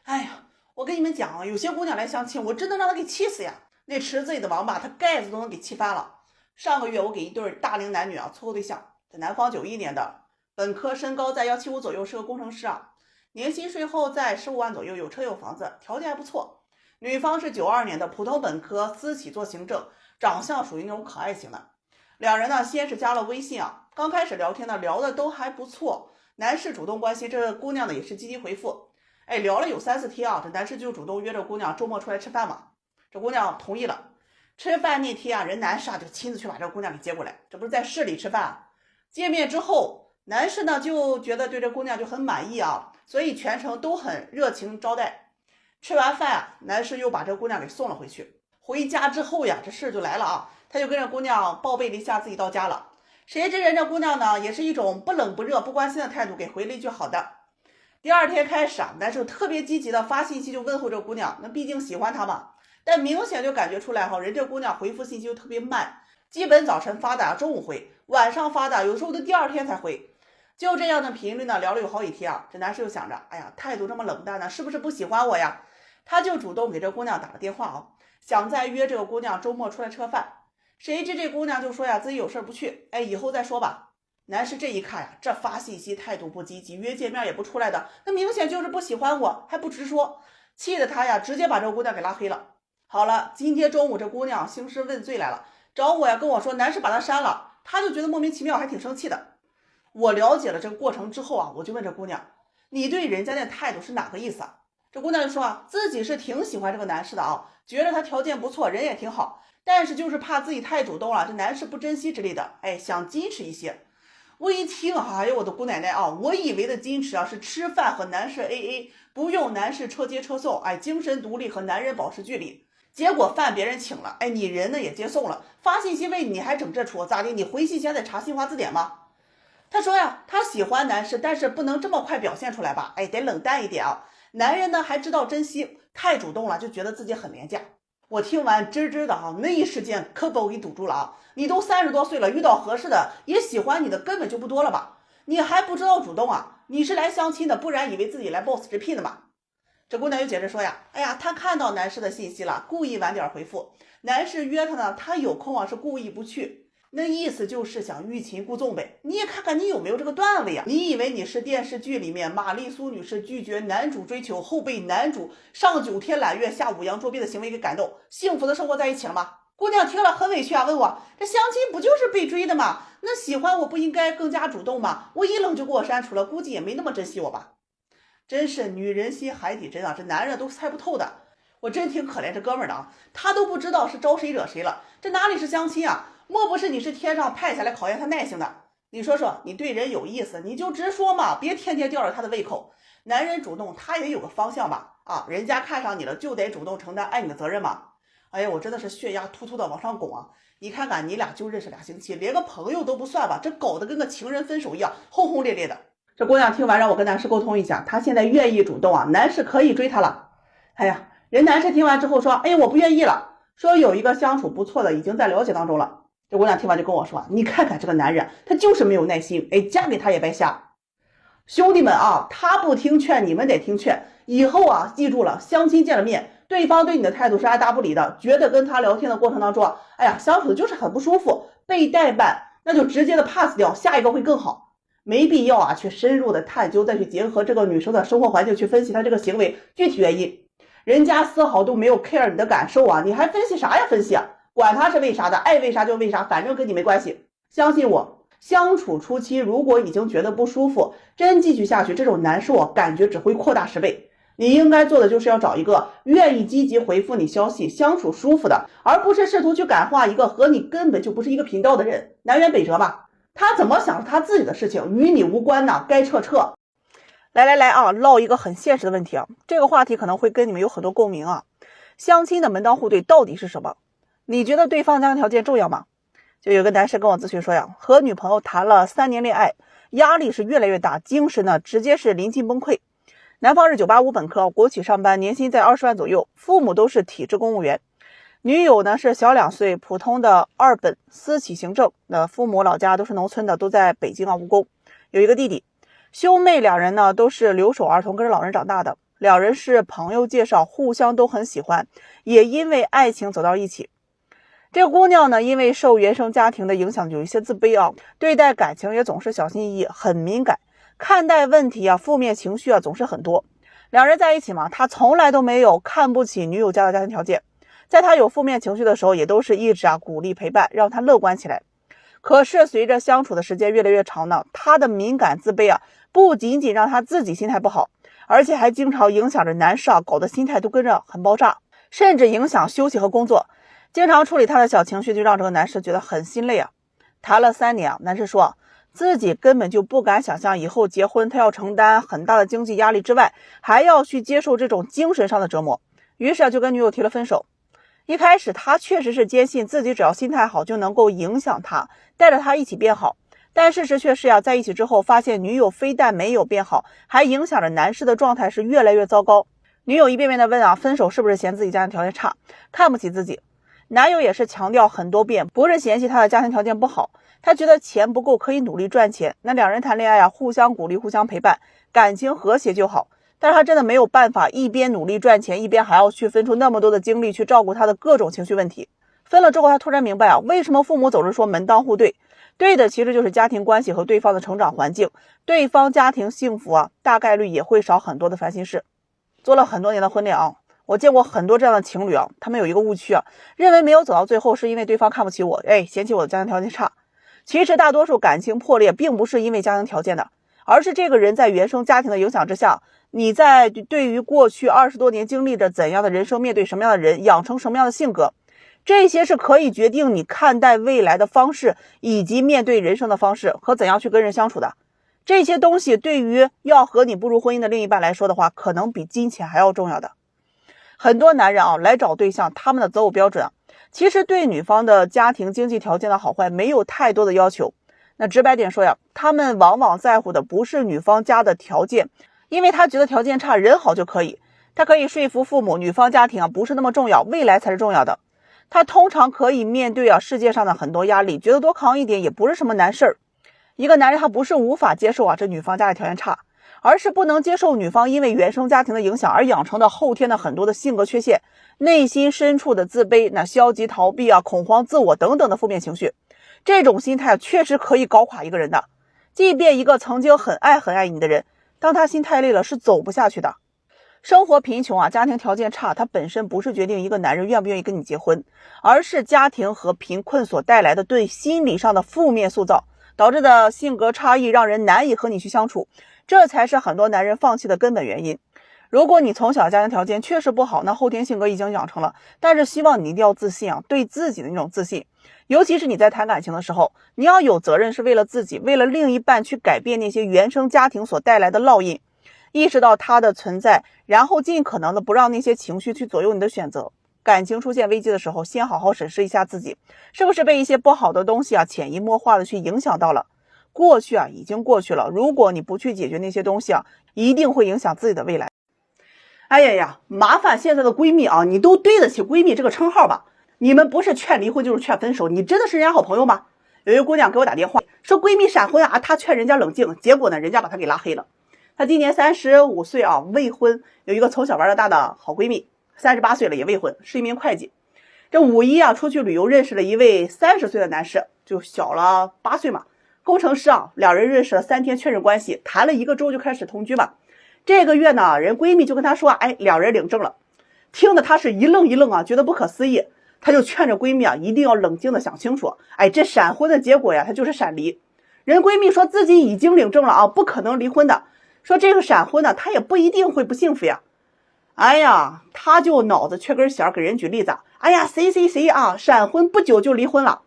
哎呀，我跟你们讲啊，有些姑娘来相亲，我真的让她给气死呀！那池子里的王八，她盖子都能给气翻了。上个月我给一对大龄男女撮合对象，这男方91年的，本科身高在175左右，是个工程师啊，年薪税后在15万左右，有车有房子，条件还不错。女方是92年的，普通本科，私企做行政，长相属于那种可爱型的。两人呢，先是加了微信啊，刚开始聊天呢，聊的都还不错，男士主动关心，这姑娘呢也是积极回复。聊了有3、4天啊，这男士就主动约着姑娘周末出来吃饭嘛。这姑娘同意了。吃饭那天啊，人男士就亲自去把这个姑娘给接过来，这不是在市里吃饭啊。见面之后，男士呢就觉得对这姑娘就很满意啊，所以全程都很热情招待。吃完饭啊，男士又把这姑娘给送了回去。回家之后呀，这事就来了啊，他就跟着姑娘报备了一下自己到家了。谁知人这姑娘呢，也是一种不冷不热不关心的态度，给回了一句好的。第二天开始啊，男生特别积极的发信息就问候这个姑娘，那毕竟喜欢她嘛。但明显就感觉出来哈，人这姑娘回复信息就特别慢，基本早晨发的中午回，晚上发的有时候都第二天才回。就这样的频率呢，聊了有好几天啊。这男生就想着，哎呀，态度这么冷淡呢，是不是不喜欢我呀？他就主动给这姑娘打了电话啊，想再约这个姑娘周末出来吃个饭。谁知这姑娘就说呀，自己有事不去，以后再说吧。男士这一看呀，这发信息态度不积极，约见面也不出来的，那明显就是不喜欢我，还不直说，气得他呀直接把这个姑娘给拉黑了。好了，今天中午这姑娘兴师问罪来了，找我呀跟我说男士把她删了，她就觉得莫名其妙，还挺生气的。我了解了这个过程之后啊，我就问这姑娘，你对人家的态度是哪个意思啊？这姑娘就说啊，自己是挺喜欢这个男士的啊，觉得他条件不错，人也挺好，但是就是怕自己太主动了，这男士不珍惜之类的，想矜持一些。我一听，哎呦我的姑奶奶啊！我以为的矜持啊是吃饭和男士 AA， 不用男士车接车送，精神独立和男人保持距离。结果饭别人请了，你人呢也接送了，发信息问你还整这出，咋的？你回信息还得查新华字典吗？他说呀，他喜欢男士，但是不能这么快表现出来吧？得冷淡一点啊。男人呢还知道珍惜，太主动了就觉得自己很廉价。我听完吱吱的哈，那一时间可把我给堵住了啊！你都30多岁了，遇到合适的也喜欢你的根本就不多了吧？你还不知道主动啊？你是来相亲的，不然以为自己来 boss 直聘的吗？这姑娘就解释说呀，她看到男士的信息了，故意晚点回复。男士约她呢，她有空啊，是故意不去。那意思就是想欲擒故纵呗，你也看看你有没有这个段位呀？你以为你是电视剧里面玛丽苏女士拒绝男主追求后被男主上9天揽月下5洋捉鳖的行为给感动，幸福的生活在一起了吗？姑娘听了很委屈啊，问我这相亲不就是被追的吗？那喜欢我不应该更加主动吗？我一冷就给我删除了，估计也没那么珍惜我吧。真是女人心海底针啊，这男人都猜不透的。我真挺可怜这哥们儿的啊，他都不知道是招谁惹谁了，这哪里是相亲啊？莫不是你是天上派下来考验他耐性的？你说说，你对人有意思，你就直说嘛，别天天吊着他的胃口。男人主动，他也有个方向吧？人家看上你了，就得主动承担爱你的责任嘛。哎呀，我真的是血压突突的往上拱啊！你看看，你俩就认识2星期，连个朋友都不算吧？这搞得跟个情人分手一样，轰轰烈烈的。这姑娘听完让我跟男士沟通一下，她现在愿意主动啊，男士可以追她了。人男士听完之后说，我不愿意了，说有一个相处不错的，已经在了解当中了。这姑娘听完就跟我说，你看看这个男人，他就是没有耐心，嫁给他也白瞎。兄弟们啊，他不听劝，你们得听劝。以后啊，记住了，相亲见了面，对方对你的态度是爱答不理的，觉得跟他聊天的过程当中，相处的就是很不舒服，被怠慢，那就直接的 pass 掉，下一个会更好。没必要啊，去深入的探究，再去结合这个女生的生活环境去分析她这个行为具体原因。人家丝毫都没有 care 你的感受啊，你还分析啥呀？分析啊！管他是为啥的，爱为啥就为啥，反正跟你没关系。相信我，相处初期如果已经觉得不舒服，真继续下去，这种难受感觉只会扩大10倍。你应该做的就是要找一个愿意积极回复你消息、相处舒服的，而不是试图去感化一个和你根本就不是一个频道的人。南辕北辙吧，他怎么想是他自己的事情，与你无关呢？该撤撤。来啊，唠一个很现实的问题啊，这个话题可能会跟你们有很多共鸣啊。相亲的门当户对到底是什么？你觉得对方家庭条件重要吗？就有个男士跟我咨询说呀，和女朋友谈了3年恋爱，压力是越来越大，精神呢直接是临近崩溃。男方是985本科，国企上班，年薪在20万左右，父母都是体制公务员。女友呢是小2岁，普通的2本，私企行政，父母老家都是农村的，都在北京务工。有一个弟弟，兄妹2人呢都是留守儿童，跟着老人长大的。两人是朋友介绍，互相都很喜欢，也因为爱情走到一起。这个姑娘呢，因为受原生家庭的影响，有一些自卑啊，对待感情也总是小心翼翼，很敏感，看待问题啊，负面情绪啊总是很多。两人在一起嘛，他从来都没有看不起女友家的家庭条件，在他有负面情绪的时候，也都是一直鼓励陪伴，让他乐观起来。可是随着相处的时间越来越长呢，他的敏感自卑不仅仅让他自己心态不好，而且还经常影响着男士搞得心态都跟着很爆炸，甚至影响休息和工作。经常处理他的小情绪，就让这个男士觉得很心累谈了3年男士说自己根本就不敢想象以后结婚他要承担很大的经济压力之外，还要去接受这种精神上的折磨。于是就跟女友提了分手。一开始他确实是坚信自己只要心态好就能够影响他，带着他一起变好，但事实却是在一起之后发现女友非但没有变好，还影响着男士的状态是越来越糟糕。女友一遍遍的问分手是不是嫌自己家庭条件差，看不起自己。男友也是强调很多遍，不是嫌弃他的家庭条件不好，他觉得钱不够可以努力赚钱。那两人谈恋爱互相鼓励互相陪伴，感情和谐就好。但是他真的没有办法一边努力赚钱，一边还要去分出那么多的精力去照顾他的各种情绪问题。分了之后他突然明白为什么父母总是说门当户对，对的其实就是家庭关系和对方的成长环境，对方家庭幸福大概率也会少很多的烦心事。做了很多年的婚恋我见过很多这样的情侣他们有一个误区认为没有走到最后是因为对方看不起我，嫌弃我的家庭条件差。其实大多数感情破裂并不是因为家庭条件的，而是这个人在原生家庭的影响之下，你在对于过去20多年经历着怎样的人生，面对什么样的人，养成什么样的性格，这些是可以决定你看待未来的方式，以及面对人生的方式和怎样去跟人相处的。这些东西对于要和你步入婚姻的另一半来说的话，可能比金钱还要重要的。很多男人来找对象，他们的择偶标准其实对女方的家庭经济条件的好坏没有太多的要求。那直白点说他们往往在乎的不是女方家的条件，因为他觉得条件差人好就可以，他可以说服父母女方家庭不是那么重要，未来才是重要的。他通常可以面对世界上的很多压力，觉得多扛一点也不是什么难事儿。一个男人他不是无法接受这女方家里条件差，而是不能接受女方因为原生家庭的影响而养成的后天的很多的性格缺陷，内心深处的自卑、消极逃避恐慌自我等等的负面情绪。这种心态确实可以搞垮一个人的。即便一个曾经很爱你的人，当他心太累了是走不下去的。生活贫穷家庭条件差，它本身不是决定一个男人愿不愿意跟你结婚，而是家庭和贫困所带来的对心理上的负面塑造导致的性格差异，让人难以和你去相处，这才是很多男人放弃的根本原因。如果你从小家庭条件确实不好，那后天性格已经养成了，但是希望你一定要自信对自己的那种自信。尤其是你在谈感情的时候，你要有责任是为了自己，为了另一半去改变那些原生家庭所带来的烙印，意识到它的存在，然后尽可能的不让那些情绪去左右你的选择。感情出现危机的时候，先好好审视一下自己，是不是被一些不好的东西潜移默化的去影响到了。过去已经过去了，如果你不去解决那些东西一定会影响自己的未来。哎呀，麻烦现在的闺蜜你都对得起闺蜜这个称号吧？你们不是劝离婚就是劝分手，你真的是人家好朋友吗？有一个姑娘给我打电话说闺蜜闪婚她劝人家冷静，结果呢人家把她给拉黑了。她今年35岁未婚，有一个从小玩到大的好闺蜜，38岁了也未婚，是一名会计。这五一出去旅游认识了一位30岁的男士，就小了8岁嘛，工程师两人认识了3天确认关系，谈了1个周就开始同居嘛。这个月呢，人闺蜜就跟她说两人领证了，听得她是一愣一愣觉得不可思议。她就劝着闺蜜一定要冷静的想清楚，这闪婚的结果它就是闪离。人闺蜜说自己已经领证了不可能离婚的，说这个闪婚呢，她也不一定会不幸福呀。她就脑子缺根弦，给人举例子，谁闪婚不久就离婚了。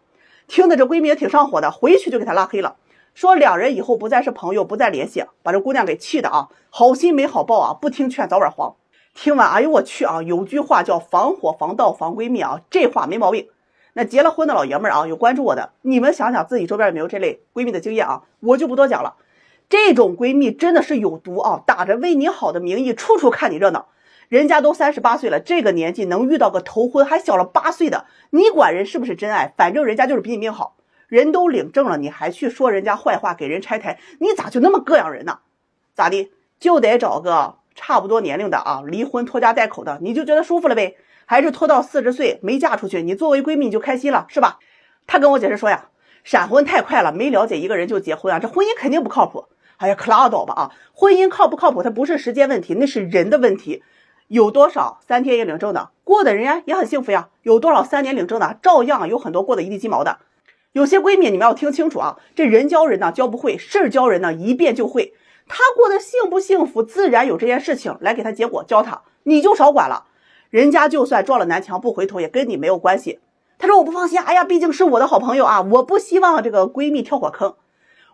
听得这闺蜜也挺上火的，回去就给她拉黑了，说两人以后不再是朋友，不再联系，把这姑娘给气的好心没好报不听劝早晚黄。听完哎呦我去有句话叫防火防盗防闺蜜这话没毛病。那结了婚的老爷们有关注我的，你们想想自己周边有没有这类闺蜜的经验我就不多讲了。这种闺蜜真的是有毒打着为你好的名义，处处看你热闹。人家都38岁了，这个年纪能遇到个头婚还小了8岁的，你管人是不是真爱？反正人家就是比你命好。人都领证了，你还去说人家坏话，给人拆台，你咋就那么膈应人呢？咋的？就得找个差不多年龄的啊，离婚拖家带口的，你就觉得舒服了呗？还是拖到40岁没嫁出去，你作为闺蜜你就开心了，是吧？她跟我解释说呀，闪婚太快了，没了解一个人就结婚啊，这婚姻肯定不靠谱。哎呀，可拉倒吧啊！婚姻靠不靠谱，它不是时间问题，那是人的问题。有多少3天也领证的，过的人家也很幸福呀？有多少3年领证的，照样有很多过得一地鸡毛的。有些闺蜜你们要听清楚啊，这人教人呢教不会，事儿教人呢一遍就会。她过得幸不幸福，自然有这件事情来给她结果教她，你就少管了。人家就算撞了南墙不回头，也跟你没有关系。她说我不放心，哎呀，毕竟是我的好朋友啊，我不希望这个闺蜜跳火坑。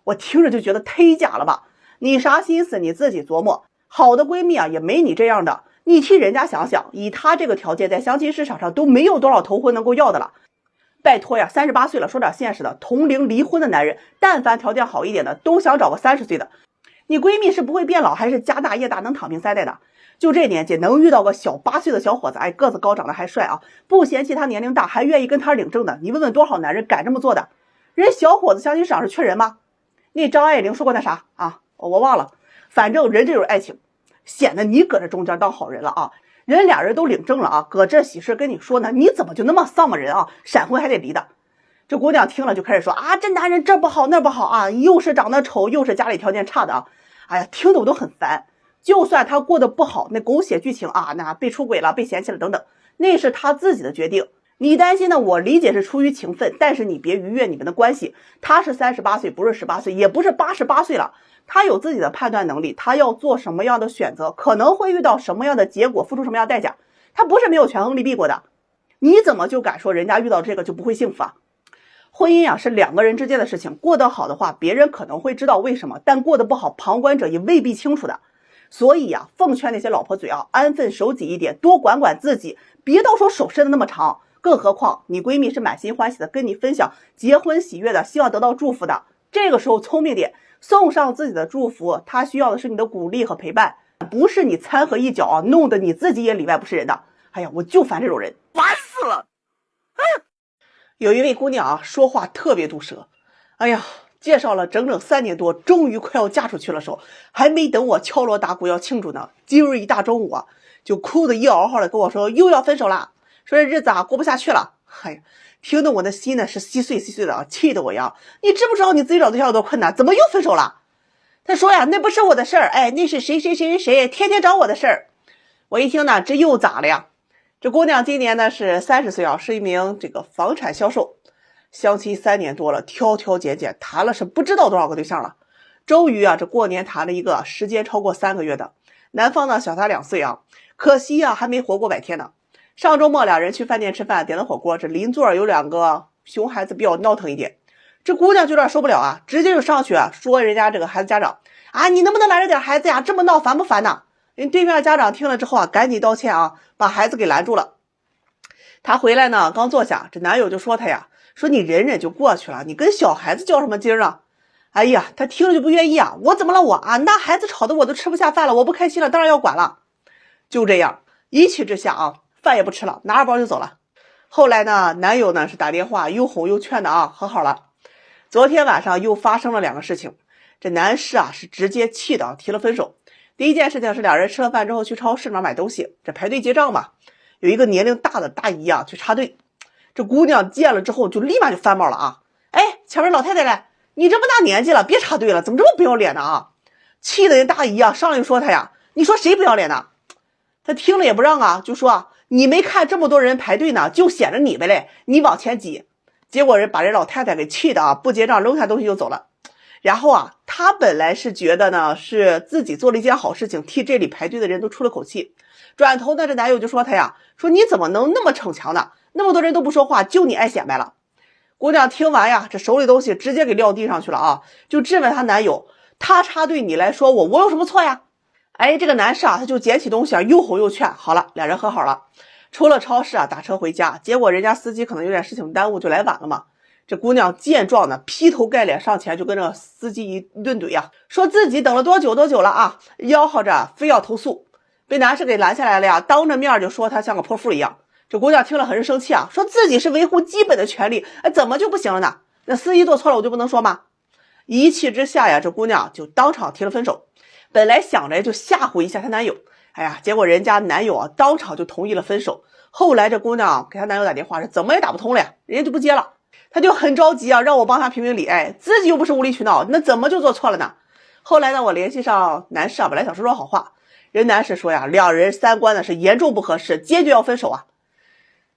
我听着就觉得忒假了吧？你啥心思你自己琢磨。好的闺蜜啊，也没你这样的。你替人家想想，以她这个条件，在相亲市场上都没有多少头婚能够要的了。拜托呀，38岁了，说点现实的，同龄离婚的男人，但凡条件好一点的，都想找个30岁的。你闺蜜是不会变老，还是家大业大能躺平3代的？就这年纪能遇到个小8岁的小伙子，哎，个子高，长得还帅啊，不嫌弃他年龄大，还愿意跟他领证的，你问问多少男人敢这么做的？人小伙子相亲市场是缺人吗？那张爱玲说过那啥啊？我忘了，反正人这种爱情，显得你搁这中间当好人了啊。人俩人都领证了啊，搁这喜事跟你说呢，你怎么就那么丧么人啊？闪婚还得离的。这姑娘听了就开始说啊，这男人这不好那不好啊，又是长得丑，又是家里条件差的啊。哎呀，听得我都很烦。就算他过得不好，那狗血剧情啊，那被出轨了，被嫌弃了等等，那是他自己的决定。你担心呢，我理解是出于情分，但是你别逾越你们的关系。他是38岁，不是18岁，也不是88岁了。他有自己的判断能力，他要做什么样的选择，可能会遇到什么样的结果，付出什么样的代价。他不是没有权衡利弊过的。你怎么就敢说人家遇到这个就不会幸福啊？婚姻啊是2个人之间的事情，过得好的话，别人可能会知道为什么，但过得不好，旁观者也未必清楚的。所以啊，奉劝那些老婆嘴啊，安分守己一点，多管管自己，别到时候手伸的那么长。更何况你闺蜜是满心欢喜的跟你分享结婚喜悦的，希望得到祝福的，这个时候聪明点，送上自己的祝福，她需要的是你的鼓励和陪伴，不是你掺和一脚啊，弄得你自己也里外不是人的。哎呀，我就烦这种人，烦死了。有一位姑娘啊，说话特别毒舌，哎呀，介绍了整整3年多，终于快要嫁出去了时候，还没等我敲锣打鼓要庆祝呢，今儿一大中午啊，就哭得一嗷嗷的跟我说又要分手了，说这日子啊过不下去了。哎呀，听得我的心呢是稀碎稀碎的啊，气得我呀，你知不知道你自己找对象有多困难？怎么又分手了？他说呀，那不是我的事儿，哎，那是谁天天找我的事儿。我一听呢，这又咋了呀？这姑娘今年呢是30岁啊，是一名这个房产销售，相亲3年多了，挑挑拣拣，谈了是不知道多少个对象了。终于啊，这过年谈了一个时间超过3个月的，男方呢小他2岁啊，可惜啊还没活过100天呢。上周末2人去饭店吃饭，点了火锅，这邻座有2个熊孩子比较闹腾一点，这姑娘就有点受不了啊，直接就上去啊说人家这个孩子家长啊，你能不能拦着点孩子呀？这么闹烦不烦呢？人对面家长听了之后啊，赶紧道歉啊，把孩子给拦住了。他回来呢，刚坐下，这男友就说他呀，说你忍忍就过去了，你跟小孩子较什么劲儿啊？哎呀，他听了就不愿意啊，我怎么了我啊？那孩子吵得我都吃不下饭了，我不开心了，当然要管了。就这样，一气之下啊，饭也不吃了，拿着包就走了。后来呢，男友呢是打电话又哄又劝的啊，和好了。昨天晚上又发生了2个事情，这男士啊是直接气的提了分手。第一件事情是2人吃了饭之后去超市里面买东西，这排队结账嘛，有一个年龄大的大姨啊去插队，这姑娘见了之后就立马就翻冒了啊，哎，前面老太太来，你这么大年纪了别插队了，怎么这么不要脸呢啊？气得人大姨啊上来就说他呀，你说谁不要脸呢？他听了也不让啊，就说啊，你没看这么多人排队呢，就显着你呗嘞，你往前挤。结果把人老太太给气的啊，不结账扔下东西就走了。然后啊，他本来是觉得呢是自己做了一件好事情，替这里排队的人都出了口气。转头呢，这男友就说他呀，说你怎么能那么逞强呢？那么多人都不说话，就你爱显摆了。姑娘听完呀，这手里东西直接给撂地上去了啊，就质问她男友，他插队你来说我有什么错呀？哎，这个男士啊，他就捡起东西啊，又哄又劝，好了，2人和好了。出了超市啊，打车回家，结果人家司机可能有点事情耽误，就来晚了嘛。这姑娘见状呢，劈头盖脸上前就跟这个司机一顿怼呀，说自己等了多久了啊，吆喝着非要投诉，被男士给拦下来了呀，当着面就说他像个泼妇一样。这姑娘听了很是生气啊，说自己是维护基本的权利，怎么就不行了呢？那司机做错了我就不能说吗？一气之下呀，这姑娘就当场提了分手。本来想着就吓唬一下她男友，哎呀，结果人家男友啊当场就同意了分手。后来这姑娘给她男友打电话是怎么也打不通了呀，人家就不接了。她就很着急啊，让我帮她评评理，哎，自己又不是无理取闹，那怎么就做错了呢？后来呢，我联系上男士啊，本来想说说好话，人男士说呀，两人三观呢是严重不合适，坚决要分手啊。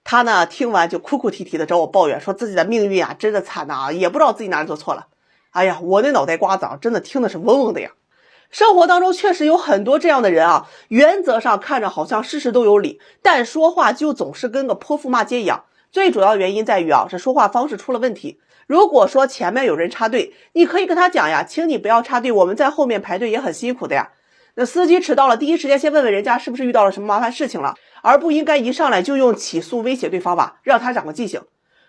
他呢听完就哭哭啼啼的找我抱怨，说自己的命运啊真的惨呐，也不知道自己哪里做错了。哎呀，我那脑袋瓜子啊，真的听的是嗡嗡的呀。生活当中确实有很多这样的人啊，原则上看着好像事事都有理，但说话就总是跟个泼妇骂街一样。最主要的原因在于啊，是说话方式出了问题。如果说前面有人插队，你可以跟他讲呀，请你不要插队，我们在后面排队也很辛苦的呀。那司机迟到了，第一时间先问问人家是不是遇到了什么麻烦事情了，而不应该一上来就用起诉威胁对方吧，让他长个记性。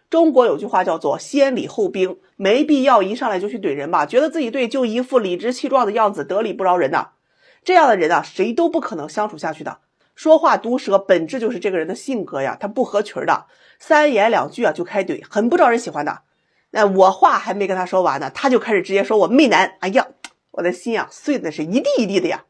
中国有句话叫做先礼后兵，没必要一上来就去怼人吧，觉得自己对就一副理直气壮的样子，得理不饶人呐。这样的人啊，谁都不可能相处下去的。说话毒舌本质就是这个人的性格呀，他不合群的，三言两句啊就开怼，很不招人喜欢的。那我话还没跟他说完呢，他就开始直接说我媚男，哎呀，我的心啊碎的是一地一地的呀。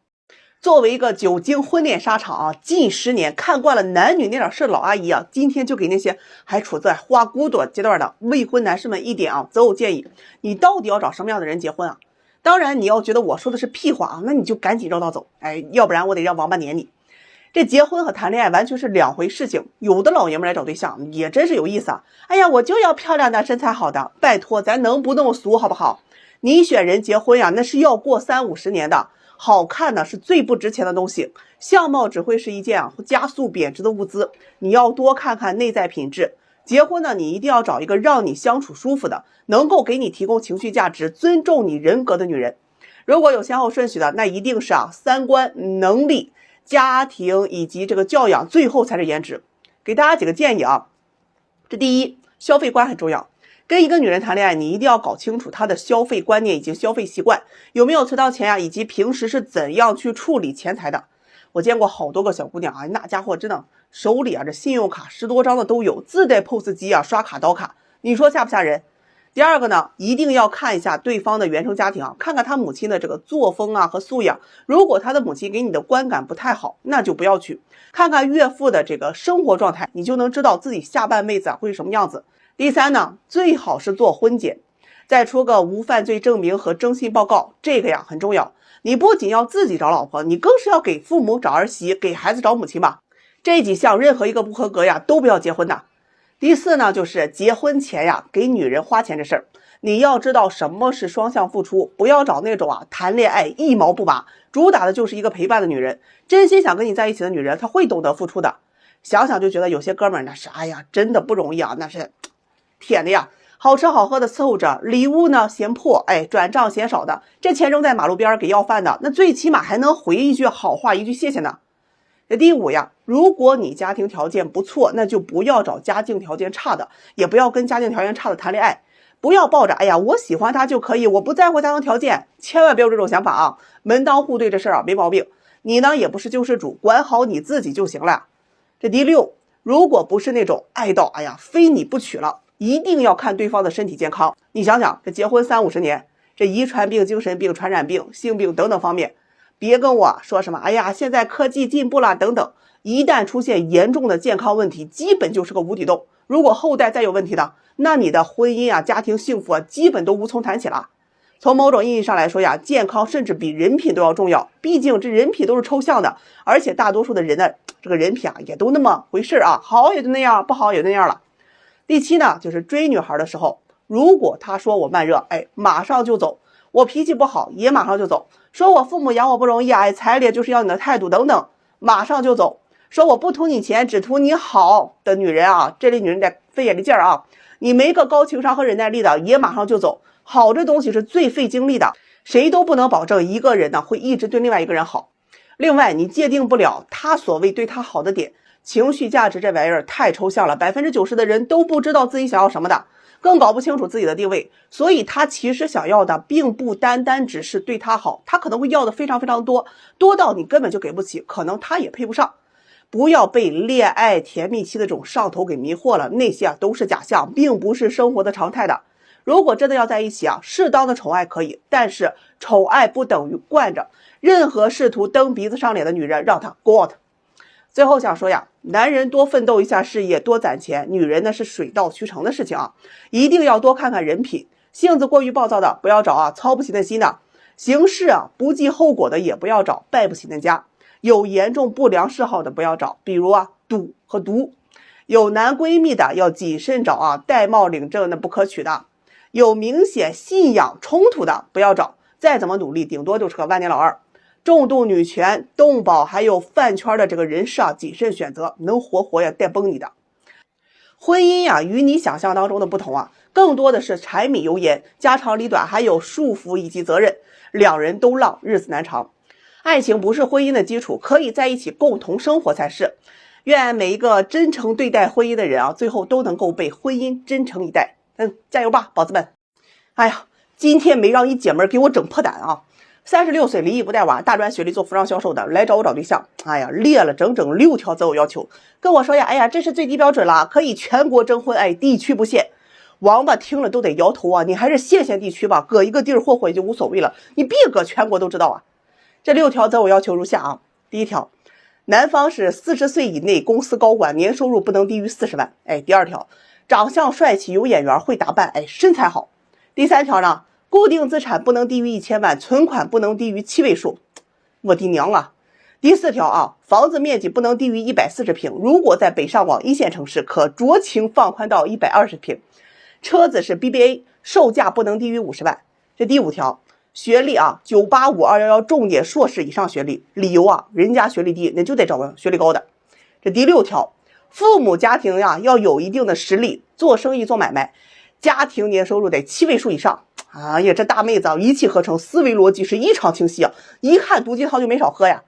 作为一个久经婚恋沙场啊，近10年看惯了男女那点事的老阿姨啊，今天就给那些还处在花骨朵阶段的未婚男士们一点择偶建议：你到底要找什么样的人结婚啊？当然，你要觉得我说的是屁话啊，那你就赶紧绕道走，哎，要不然我得让王八撵你。这结婚和谈恋爱完全是两回事情，有的老爷们来找对象也真是有意思啊！哎呀，我就要漂亮的、身材好的，拜托，咱能不那么俗好不好？你选人结婚呀，那是要过30-50年的。好看呢是最不值钱的东西，相貌只会是一件加速贬值的物资。你要多看看内在品质。结婚呢，你一定要找一个让你相处舒服的，能够给你提供情绪价值、尊重你人格的女人。如果有先后顺序的，那一定是三观、能力、家庭以及这个教养，最后才是颜值。给大家几个建议啊。这第一，消费观很重要。跟一个女人谈恋爱，你一定要搞清楚她的消费观念以及消费习惯，有没有存到钱呀，以及平时是怎样去处理钱财的。我见过好多个小姑娘啊，那家伙真的手里啊这信用卡10多张的都有，自带 POS 机啊，刷卡倒卡，你说吓不吓人？第二个呢，一定要看一下对方的原生家庭啊，看看他母亲的这个作风啊和素养。如果他的母亲给你的观感不太好，那就不要去。看看岳父的这个生活状态，你就能知道自己下半辈子会是什么样子。第三呢，最好是做婚检，再出个无犯罪证明和征信报告，这个呀很重要。你不仅要自己找老婆，你更是要给父母找儿媳，给孩子找母亲吧。这几项任何一个不合格呀，都不要结婚的。第四呢，就是结婚前呀，给女人花钱这事儿，你要知道什么是双向付出，不要找那种谈恋爱一毛不拔，主打的就是一个陪伴的女人。真心想跟你在一起的女人，她会懂得付出的。想想就觉得有些哥们儿那是，哎呀，真的不容易啊，那是天的呀，好吃好喝的伺候着，礼物呢嫌破，哎，转账嫌少的，这钱扔在马路边给要饭的，那最起码还能回一句好话，一句谢谢呢。第五呀，如果你家庭条件不错，那就不要找家境条件差的，也不要跟家境条件差的谈恋爱。不要抱着哎呀我喜欢他就可以，我不在乎家庭条件，千万别有这种想法啊！门当户对这事儿没毛病，你呢也不是救世主，管好你自己就行了。这第六，如果不是那种爱到哎呀非你不娶了，一定要看对方的身体健康。你想想，这结婚30-50年，这遗传病、精神病、传染病、性病等等方面，别跟我说什么哎呀现在科技进步了等等，一旦出现严重的健康问题，基本就是个无底洞。如果后代再有问题的，那你的婚姻家庭幸福基本都无从谈起了。从某种意义上来说呀，健康甚至比人品都要重要，毕竟这人品都是抽象的，而且大多数的人的这个人品也都那么回事啊，好也就那样，不好也就那样了。第七呢，就是追女孩的时候，如果她说我慢热，哎，马上就走；我脾气不好，也马上就走；说我父母养我不容易啊，哎，彩礼就是要你的态度等等，马上就走；说我不图你钱，只图你好的女人啊，这类女人得费眼力劲儿啊，你没个高情商和忍耐力的，也马上就走。好这东西是最费精力的，谁都不能保证一个人呢会一直对另外一个人好。另外，你界定不了他所谓对他好的点。情绪价值这玩意儿太抽象了，90%的人都不知道自己想要什么的，更搞不清楚自己的定位。所以他其实想要的并不单单只是对他好，他可能会要的非常非常多，多到你根本就给不起，可能他也配不上。不要被恋爱甜蜜期的这种上头给迷惑了，那些都是假象，并不是生活的常态的。如果真的要在一起啊，适当的宠爱可以，但是宠爱不等于惯着。任何试图蹬鼻子上脸的女人，让她 go out。最后想说呀，男人多奋斗一下事业，多攒钱，女人呢是水到渠成的事情啊，一定要多看看人品。性子过于暴躁的不要找啊，操不起的心的，行事啊不计后果的也不要找，败不起人家。有严重不良嗜好的不要找，比如啊赌和毒。有男闺蜜的要谨慎找啊，戴帽领证那不可取的。有明显信仰冲突的不要找，再怎么努力顶多就是个万年老二。重度女权、动保还有饭圈的这个人士啊，谨慎选择，能活呀带崩你的。婚姻呀，与你想象当中的不同啊，更多的是柴米油盐、家长里短，还有束缚以及责任，两人都浪，日子难长。爱情不是婚姻的基础，可以在一起共同生活才是。愿每一个真诚对待婚姻的人啊，最后都能够被婚姻真诚以待。加油吧，宝子们！哎呀，今天没让一姐们给我整破胆啊！36岁离异不带娃，大专学历做服装销售的，来找我找对象。哎呀，列了整整6条择偶要求，跟我说呀，哎呀，这是最低标准了，可以全国征婚，哎，地区不限。王八听了都得摇头啊！你还是县地区吧，搁一个地儿霍霍也就无所谓了，你别搁全国都知道啊！这6条择偶要求如下啊。第1条，男方是40岁以内公司高管，年收入不能低于40万。哎，第2条，长相帅气，有眼缘，会打扮，哎，身材好。第3条呢，固定资产不能低于1000万，存款不能低于7位数。我的娘啊！第4条啊，房子面积不能低于140平，如果在北上广1线城市，可酌情放宽到120平。车子是 BBA， 售价不能低于50万。这第5条，学历啊，985、211重点硕士以上学历，理由啊，人家学历低，那就得找个学历高的。这第6条，父母家庭呀要有一定的实力，做生意做买卖，家庭年收入得7位数以上。哎呀，这大妹子啊，一气呵成，思维逻辑是异常清晰啊，一看毒鸡汤就没少喝呀。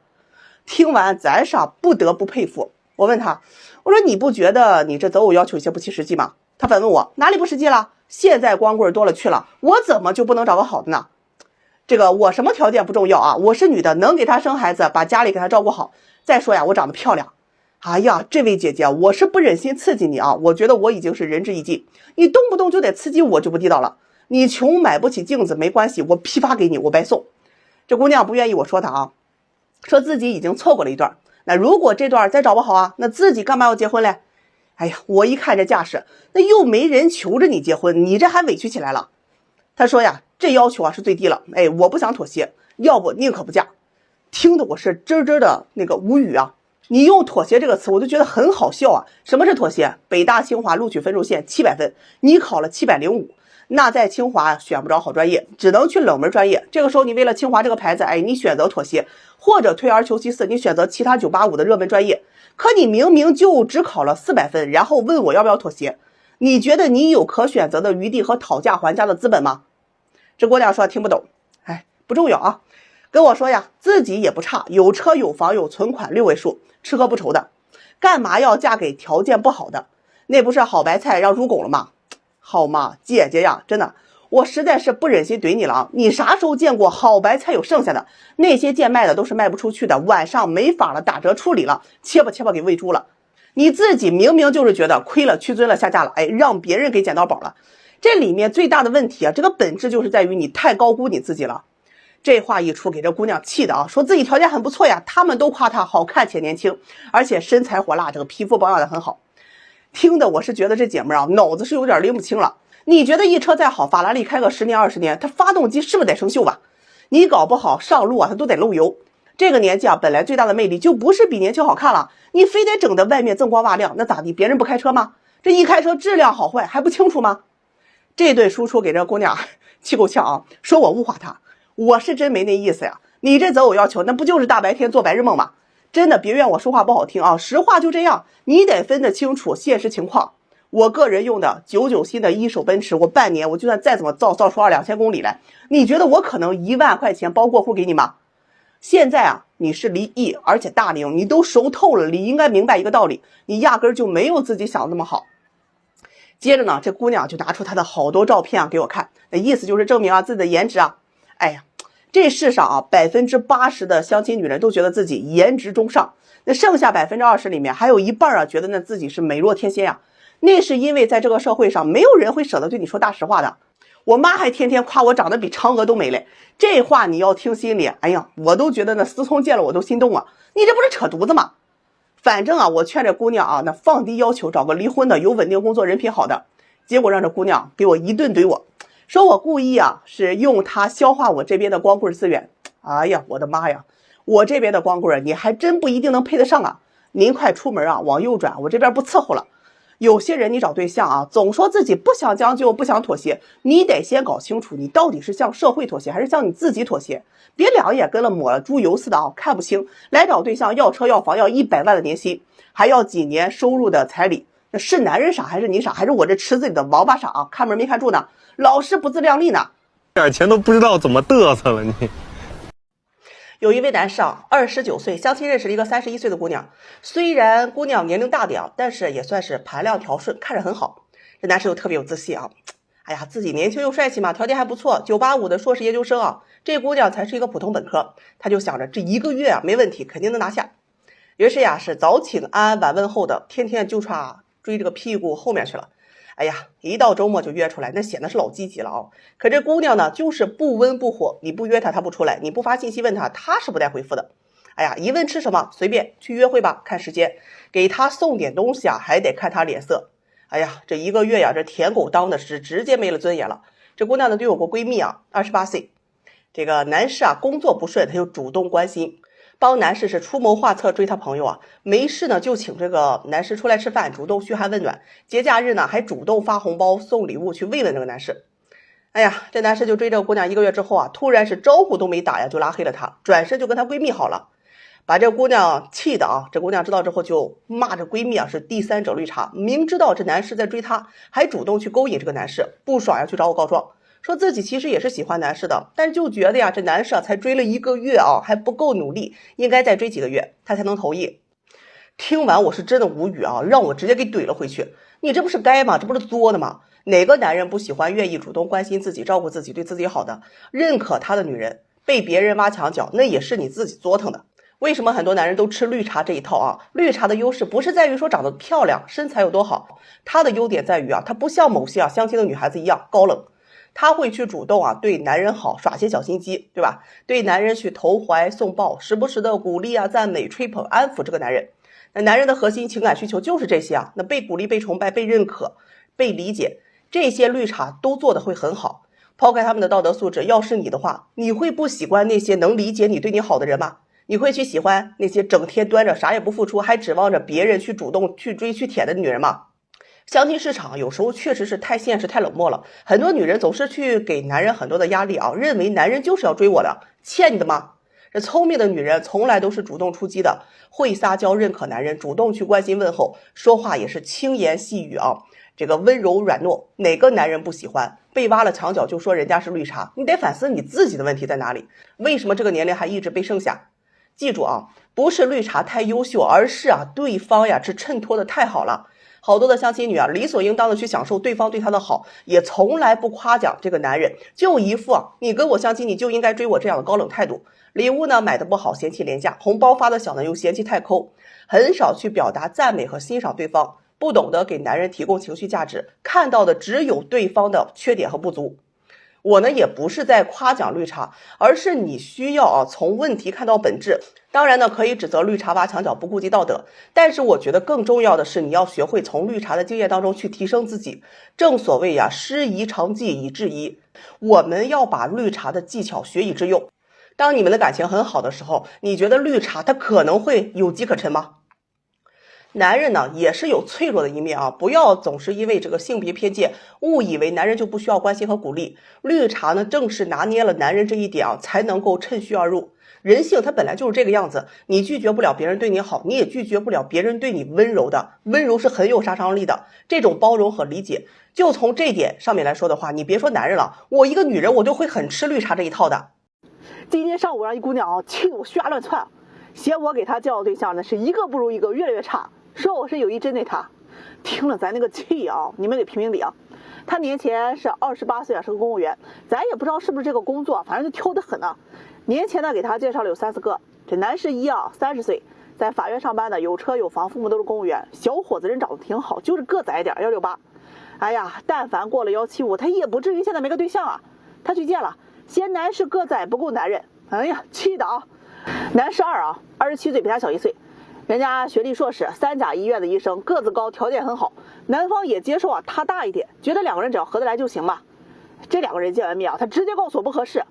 听完咱是不得不佩服。我问他，我说你不觉得你这择偶要求有些不切实际吗？他反问我哪里不实际了？现在光棍多了去了，我怎么就不能找个好的呢？这个我什么条件不重要啊，我是女的，能给他生孩子，把家里给他照顾好。再说呀，我长得漂亮。哎呀，这位姐姐，我是不忍心刺激你啊，我觉得我已经是仁至义尽，你动不动就得刺激我就不地道了。你穷买不起镜子没关系，我批发给你，我白送。这姑娘不愿意我说她啊，说自己已经错过了一段，那如果这段再找不好啊，那自己干嘛要结婚嘞？哎呀，我一看这架势，那又没人求着你结婚，你这还委屈起来了。他说呀，这要求啊是最低了，哎，我不想妥协，要不宁可不嫁。听得我是真的那个无语啊。你用妥协这个词，我就觉得很好笑啊。什么是妥协？北大清华录取分数线700分，你考了705，那在清华选不着好专业，只能去冷门专业。这个时候你为了清华这个牌子，哎，你选择妥协，或者退而求其次，你选择其他985的热门专业。可你明明就只考了400分，然后问我要不要妥协，你觉得你有可选择的余地和讨价还价的资本吗？这姑娘说听不懂，哎，不重要啊。跟我说呀，自己也不差，有车有房有存款6位数，吃喝不愁的，干嘛要嫁给条件不好的？那不是好白菜让猪拱了吗？好嘛，姐姐呀，真的，我实在是不忍心怼你了啊！你啥时候见过好白菜有剩下的？那些贱卖的都是卖不出去的，晚上没法了，打折处理了，切吧给喂猪了。你自己明明就是觉得亏了屈尊了下架了，哎，让别人给捡到宝了。这里面最大的问题啊，这个本质就是在于你太高估你自己了。这话一出，给这姑娘气的啊，说自己条件很不错呀，他们都夸她好看且年轻，而且身材火辣，这个皮肤保养的很好。听的我是觉得这姐们啊，脑子是有点拎不清了。你觉得一车再好，法拉利开个10年20年，它发动机是不是得生锈吧？你搞不好上路啊，它都得漏油。这个年纪啊，本来最大的魅力就不是比年轻好看了，你非得整的外面锃光瓦亮，那咋地？别人不开车吗？这一开车质量好坏还不清楚吗？这顿输出给这姑娘气够呛啊，说我物化她，我是真没那意思呀。你这择偶要求，那不就是大白天做白日梦吗？真的别怨我说话不好听啊，实话就这样，你得分得清楚现实情况。我个人用的99新的一手奔驰，我半年我就算再怎么造出2000公里来，你觉得我可能1万块钱包过户给你吗？现在啊，你是离异而且大龄，你都熟透了，你应该明白一个道理，你压根就没有自己想的那么好。接着呢，这姑娘就拿出她的好多照片啊给我看，那意思就是证明啊自己的颜值啊。哎呀，这世上啊80%的相亲女人都觉得自己颜值中上，那剩下20%里面还有一半啊觉得那自己是美若天仙呀。那是因为在这个社会上没有人会舍得对你说大实话的。我妈还天天夸我长得比嫦娥都美嘞。这话你要听心里，哎呀，我都觉得那思聪见了我都心动啊！你这不是扯犊子吗？反正啊，我劝这姑娘啊，那放低要求，找个离婚的，有稳定工作、人品好的。结果让这姑娘给我一顿怼我，说我故意啊，是用她消化我这边的光棍资源。哎呀，我的妈呀！我这边的光棍你还真不一定能配得上啊！您快出门啊，往右转，我这边不伺候了。有些人你找对象啊，总说自己不想将就，不想妥协，你得先搞清楚你到底是向社会妥协还是向你自己妥协，别两眼跟了抹了猪油似的啊，看不清。来找对象要车要房要100万的年薪，还要几年收入的彩礼，那是男人傻还是你傻，还是我这池子里的王八傻啊？看门没看住呢，老是不自量力呢，点钱都不知道怎么嘚瑟了你。有一位男士啊，29岁，相亲认识了一个31岁的姑娘。虽然姑娘年龄大点，但是也算是盘量调顺，看着很好。这男士又特别有自信啊，哎呀，自己年轻又帅气嘛，条件还不错，985的硕士研究生啊。这姑娘才是一个普通本科，他就想着这1个月啊没问题，肯定能拿下。于是呀，是早请安晚问候的，天天就差追这个屁股后面去了。哎呀，一到周末就约出来，那显得是老积极了啊。可这姑娘呢，就是不温不火，你不约她，她不出来；你不发信息问她，她是不带回复的。哎呀，一问吃什么，随便去约会吧，看时间，给她送点东西啊，还得看她脸色。哎呀，这1个月呀，这舔狗当的是直接没了尊严了。这姑娘呢，就有个闺蜜啊，28岁，这个男士啊，工作不顺，他就主动关心。帮男士是出谋划策追他朋友啊，没事呢就请这个男士出来吃饭，主动嘘寒问暖。节假日呢还主动发红包送礼物去慰问这个男士。哎呀，这男士就追这个姑娘1个月之后啊，突然是招呼都没打呀就拉黑了她，转身就跟她闺蜜好了，把这个姑娘气的啊。这姑娘知道之后就骂这闺蜜啊是第三者绿茶，明知道这男士在追她，还主动去勾引这个男士，不爽呀去找我告状。说自己其实也是喜欢男士的，但是就觉得呀，这男士啊才追了1个月啊，还不够努力，应该再追几个月，他才能同意。听完我是真的无语啊，让我直接给怼了回去。你这不是该吗？这不是作的吗？哪个男人不喜欢愿意主动关心自己、照顾自己、对自己好的、认可他的女人？被别人挖墙脚，那也是你自己作腾的。为什么很多男人都吃绿茶这一套啊？绿茶的优势不是在于说长得漂亮、身材有多好，它的优点在于啊，它不像某些啊相亲的女孩子一样高冷。他会去主动啊对男人好，耍些小心机，对吧？对男人去投怀送抱，时不时的鼓励啊、赞美、吹捧、安抚这个男人。那男人的核心情感需求就是这些啊，那被鼓励、被崇拜、被认可、被理解，这些绿茶都做得会很好。抛开他们的道德素质，要是你的话，你会不喜欢那些能理解你、对你好的人吗？你会去喜欢那些整天端着啥也不付出，还指望着别人去主动去追去舔的女人吗？相亲市场有时候确实是太现实太冷漠了，很多女人总是去给男人很多的压力啊，认为男人就是要追我的，欠你的吗？这聪明的女人从来都是主动出击的，会撒娇认可男人，主动去关心问候，说话也是轻言细语啊，这个温柔软糯，哪个男人不喜欢？被挖了墙角就说人家是绿茶，你得反思你自己的问题在哪里，为什么这个年龄还一直被剩下？记住啊，不是绿茶太优秀，而是啊对方呀是衬托的太好了。好多的相亲女啊，理所应当的去享受对方对她的好，也从来不夸奖这个男人，就一副啊，你跟我相亲你就应该追我这样的高冷态度。礼物呢买的不好，嫌弃廉价；红包发的小呢又嫌弃太抠，很少去表达赞美和欣赏对方，不懂得给男人提供情绪价值，看到的只有对方的缺点和不足。我呢也不是在夸奖绿茶，而是你需要从问题看到本质。当然呢，可以指责绿茶挖墙脚不顾及道德，但是我觉得更重要的是你要学会从绿茶的经验当中去提升自己。正所谓呀，师夷长技以制夷，我们要把绿茶的技巧学以致用。当你们的感情很好的时候，你觉得绿茶它可能会有机可乘吗？男人呢也是有脆弱的一面啊，不要总是因为这个性别偏见，误以为男人就不需要关心和鼓励。绿茶呢正是拿捏了男人这一点啊，才能够趁虚而入。人性它本来就是这个样子，你拒绝不了别人对你好，你也拒绝不了别人对你温柔的，温柔是很有杀伤力的。这种包容和理解，就从这点上面来说的话，你别说男人了，我一个女人我就会很吃绿茶这一套的。今天上午让一姑娘气得我血压乱窜，嫌我给她介绍对象呢是一个不如一个，越来越差，说我是有意针对她。听了咱那个气啊，你们给评评理啊。他年前是28岁啊，是个公务员，咱也不知道是不是这个工作，反正就挑得很呢。年前呢给他介绍了有3、4个，这男士一啊，30岁，在法院上班的，有车有房，父母都是公务员，小伙子人长得挺好，就是个子矮点，168。哎呀，但凡过了175，他也不至于现在没个对象啊。他去见了，嫌男士个子矮不够男人，哎呀，气的啊！男士2啊，27岁，比他小1岁，人家学历硕士，3甲医院的医生，个子高，条件很好，男方也接受啊，他大一点，觉得2个人只要合得来就行嘛。这2个人见完面啊，他直接告诉我不合适。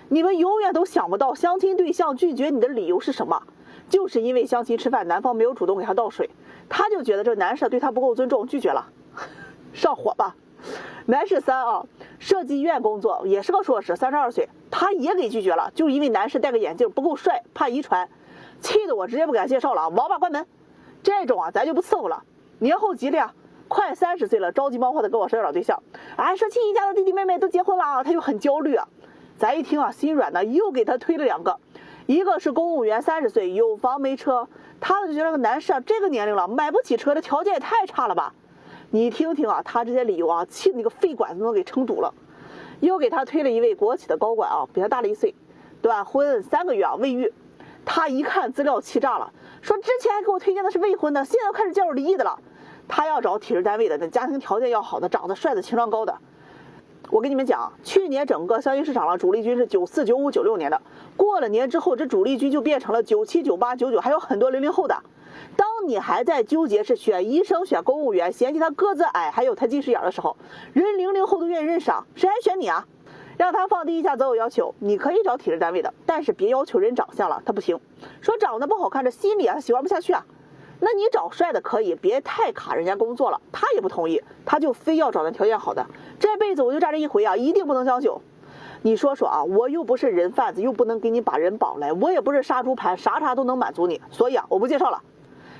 你们永远都想不到相亲对象拒绝你的理由是什么，就是因为相亲吃饭，男方没有主动给他倒水，他就觉得这男士对他不够尊重，拒绝了。上火吧。男士3啊，设计院工作，也是个硕士，32岁，他也给拒绝了，就是因为男士戴个眼镜不够帅，怕遗传，气得我直接不给他介绍了，王八关门。这种啊，咱就不伺候了。年后吉利啊，快30岁了，着急忙慌的跟我说要找对象，哎，说亲戚家的弟弟妹妹都结婚了，他就很焦虑啊。咱一听啊，心软的，又给他推了2个，一个是公务员，30岁，有房没车，他就觉得这个男士啊，这个年龄了，买不起车，这条件也太差了吧。你听听啊，他这些理由啊，气那个肺管子都给撑堵了。又给他推了一位国企的高管啊，比他大了1岁，短婚3个月啊，未育。他一看资料气炸了，说之前还给我推荐的是未婚的，现在开始介绍离异的了。他要找体制单位的，那家庭条件要好的，长得帅的，情商高的。我跟你们讲，去年整个相亲市场上主力军是94、95、96年的，过了年之后，这主力军就变成了97、98、99，还有很多00后的。当你还在纠结是选医生、选公务员，嫌弃他个子矮，还有他近视眼的时候，人00后都愿意认识啊，谁还选你啊？让他放低一下择偶要求，你可以找体制单位的，但是别要求人长相了，他不行。说长得不好看，这心里啊喜欢不下去啊。那你找帅的可以，别太卡人家工作了，他也不同意，他就非要找那条件好的。这辈子我就占这一回啊，一定不能将就。你说说啊，我又不是人贩子，又不能给你把人绑来，我也不是杀猪盘，啥都能满足你，所以啊，我不介绍了。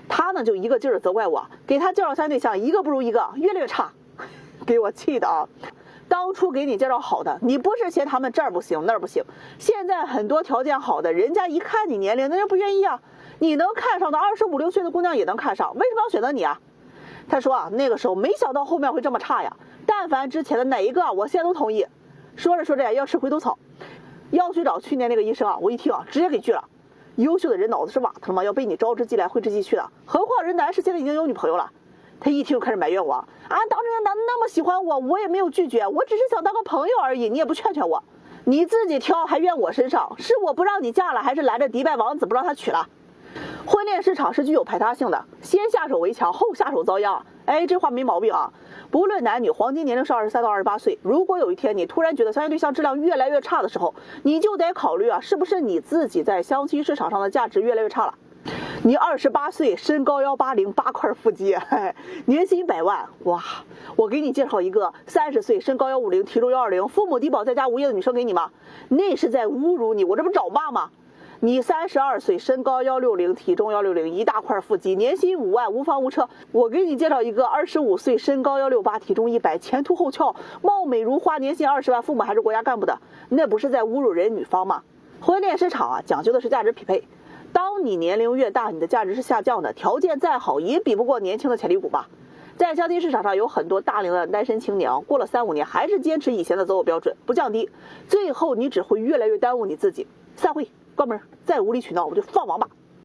他呢就一个劲儿责怪我，给他介绍3对象，一个不如一个，越来越差，给我气的啊！当初给你介绍好的，你不是嫌他们这儿不行那儿不行，现在很多条件好的，人家一看你年龄，那就不愿意啊。你能看上的25、26岁的姑娘也能看上，为什么要选择你啊？他说啊，那个时候没想到后面会这么差呀，但凡之前的哪一个，我现在都同意。说着说着要吃回头草，要去找去年那个医生啊，我一听啊，直接给拒了。优秀的人脑子是瓦特了吗？要被你招之即来挥之即去的，何况人男士现在已经有女朋友了。他一听就开始埋怨我啊，当时人男的那么喜欢我，我也没有拒绝，我只是想当个朋友而已，你也不劝劝我，你自己挑还怨我身上，是我不让你嫁了，还是拦着迪拜王子不让他娶了？婚恋市场是具有排他性的，先下手为强，后下手遭殃。哎，这话没毛病啊。不论男女，黄金年龄是23到28岁。如果有一天你突然觉得相亲对象质量越来越差的时候，你就得考虑啊，是不是你自己在相亲市场上的价值越来越差了。你28岁，身高180，8块腹肌，年薪100万，哇！我给你介绍一个30岁，身高150，体重120，父母低保在家无业的女生给你吗？那是在侮辱你，我这不找骂吗？你32岁，身高160，体重160，一大块腹肌，年薪5万，无房无车。我给你介绍一个25岁，身高168，体重100，前凸后翘，貌美如花，年薪20万，父母还是国家干部的，那不是在侮辱人女方吗？婚恋市场啊，讲究的是价值匹配。当你年龄越大，你的价值是下降的，条件再好也比不过年轻的潜力股吧。在相亲市场上有很多大龄的单身青年，过了3、5年还是坚持以前的择偶标准，不降低，最后你只会越来越耽误你自己。散会，关门，再无理取闹我就放王八。